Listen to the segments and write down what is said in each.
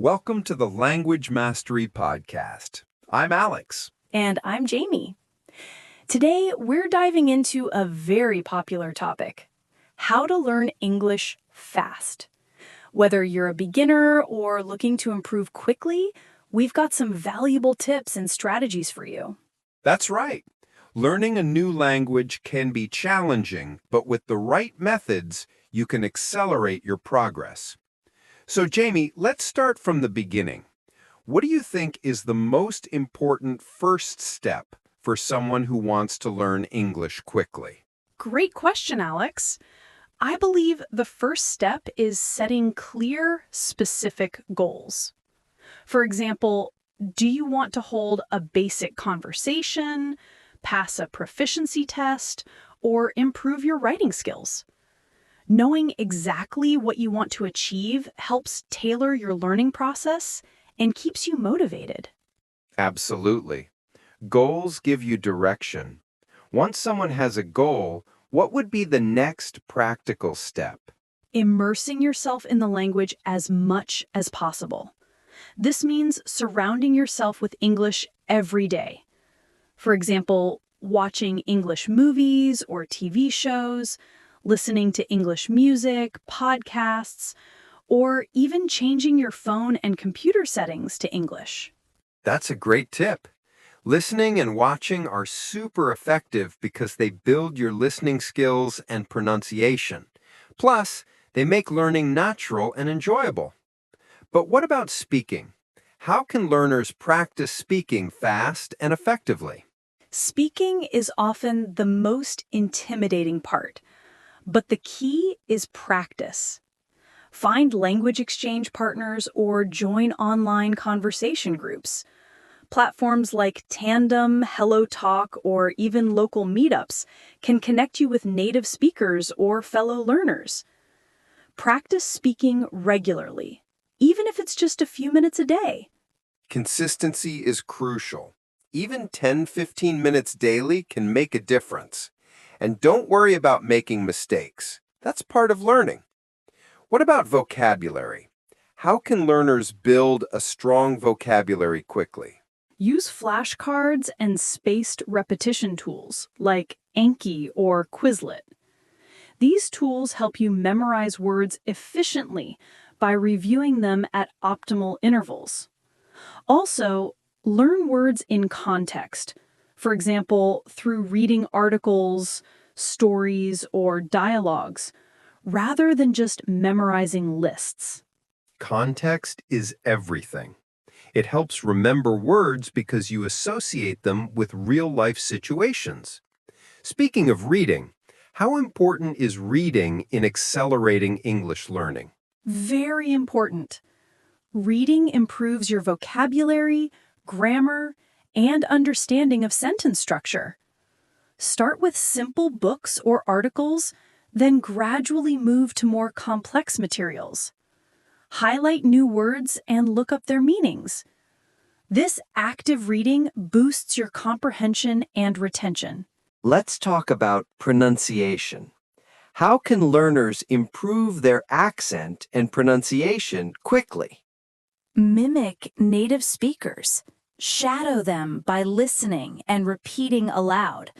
Welcome to the Language Mastery Podcast. I'm Alex. And I'm Jamie. Today, we're diving into a very popular topic: how to learn English fast. Whether you're a beginner or looking to improve quickly, we've got some valuable tips and strategies for you. That's right. Learning a new language can be challenging, but with the right methods, you can accelerate your progress. So, Jamie, let's start from the beginning. What do you think is the most important first step for someone who wants to learn English quickly? Great question, Alex. I believe the first step is setting clear, specific goals. For example, do you want to hold a basic conversation, pass a proficiency test, or improve your writing skills? Knowing exactly what you want to achieve helps tailor your learning process and keeps you motivated. Absolutely. Goals give you direction. Once someone has a goal, what would be the next practical step? Immersing yourself in the language as much as possible. This means surrounding yourself with English every day. For example, watching English movies or TV shows, listening to English music, podcasts, or even changing your phone and computer settings to English. That's a great tip. Listening and watching are super effective because they build your listening skills and pronunciation. Plus, they make learning natural and enjoyable. But what about speaking? How can learners practice speaking fast and effectively? Speaking is often the most intimidating part, but the key is practice. Find language exchange partners or join online conversation groups. Platforms like Tandem, HelloTalk, or even local meetups can connect you with native speakers or fellow learners. Practice speaking regularly, even if it's just a few minutes a day. Consistency is crucial. Even 10-15 minutes daily can make a difference. And don't worry about making mistakes. That's part of learning. What about vocabulary? How can learners build a strong vocabulary quickly? Use flashcards and spaced repetition tools like Anki or Quizlet. These tools help you memorize words efficiently by reviewing them at optimal intervals. Also, learn words in context. For example, through reading articles, stories, or dialogues, rather than just memorizing lists. Context is everything. It helps remember words because you associate them with real-life situations. Speaking of reading, how important is reading in accelerating English learning? Very important. Reading improves your vocabulary, grammar, and understanding of sentence structure. Start with simple books or articles, then gradually move to more complex materials. Highlight new words and look up their meanings. This active reading boosts your comprehension and retention. Let's talk about pronunciation. How can learners improve their accent and pronunciation quickly? Mimic native speakers. Shadow them by listening and repeating aloud.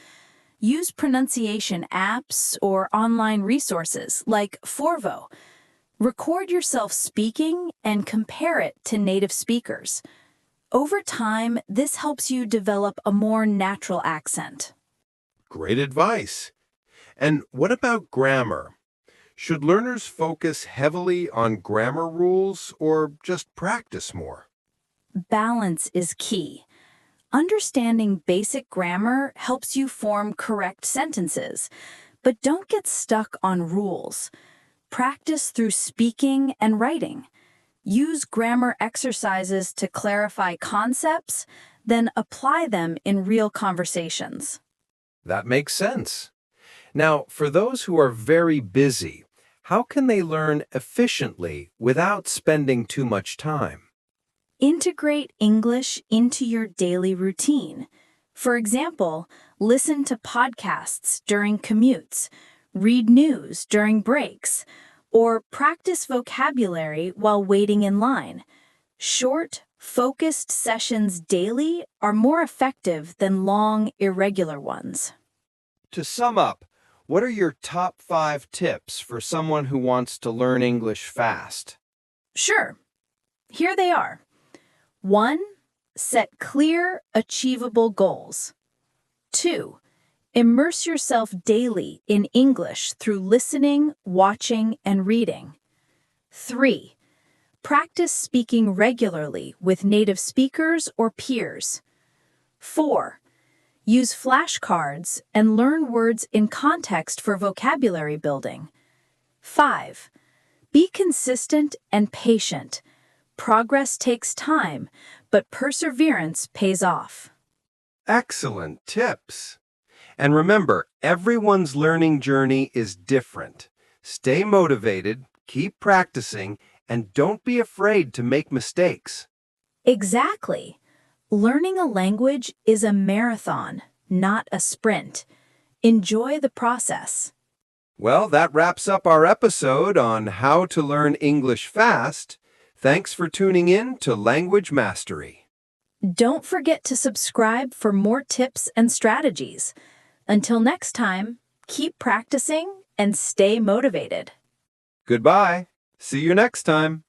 Use pronunciation apps or online resources like Forvo. Record yourself speaking and compare it to native speakers. Over time, this helps you develop a more natural accent. Great advice. And what about grammar? Should learners focus heavily on grammar rules or just practice more? Balance is key. Understanding basic grammar helps you form correct sentences, but don't get stuck on rules. Practice through speaking and writing. Use grammar exercises to clarify concepts, then apply them in real conversations. That makes sense. Now, for those who are very busy, how can they learn efficiently without spending too much time? Integrate English into your daily routine. For example, listen to podcasts during commutes, read news during breaks, or practice vocabulary while waiting in line. Short, focused sessions daily are more effective than long, irregular ones. To sum up, what are your top 5 tips for someone who wants to learn English fast? Sure, here they are. 1. Set clear, achievable goals. 2. Immerse yourself daily in English through listening, watching, and reading. 3. Practice speaking regularly with native speakers or peers. 4. Use flashcards and learn words in context for vocabulary building. 5. Be consistent and patient. Progress takes time, but perseverance pays off. Excellent tips. And remember, everyone's learning journey is different. Stay motivated, keep practicing, and don't be afraid to make mistakes. Exactly. Learning a language is a marathon, not a sprint. Enjoy the process. Well, that wraps up our episode on how to learn English fast. Thanks for tuning in to Language Mastery. Don't forget to subscribe for more tips and strategies. Until next time, keep practicing and stay motivated. Goodbye. See you next time.